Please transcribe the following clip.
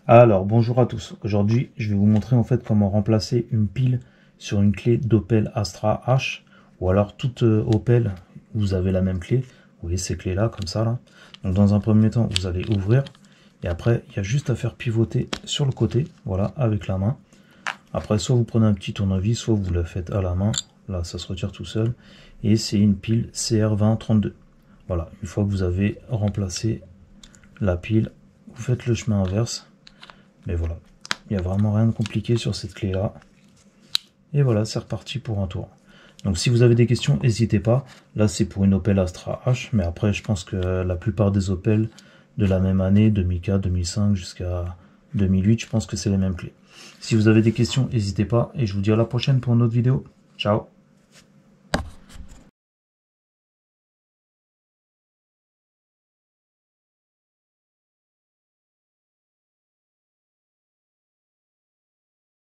Alors, bonjour à tous. Aujourd'hui, je vais vous montrer en fait comment remplacer une pile sur une clé d'Opel Astra H ou alors toute Opel, vous avez la même clé. Vous voyez ces clés-là, comme ça, là. Donc, dans un premier temps, vous allez ouvrir et après, il y a juste à faire pivoter sur le côté, voilà, avec la main. Après, soit vous prenez un petit tournevis, soit vous le faites à la main. Là, ça se retire tout seul. Et c'est une pile CR2032. Voilà, une fois que vous avez remplacé la pile, vous faites le chemin inverse. Mais voilà, il n'y a vraiment rien de compliqué sur cette clé là. Et voilà, c'est reparti pour un tour. Donc si vous avez des questions, n'hésitez pas. Là c'est pour une Opel Astra H, mais après je pense que la plupart des Opel de la même année, 2004, 2005 jusqu'à 2008, je pense que c'est les mêmes clés. Si vous avez des questions, n'hésitez pas et je vous dis à la prochaine pour une autre vidéo. Ciao.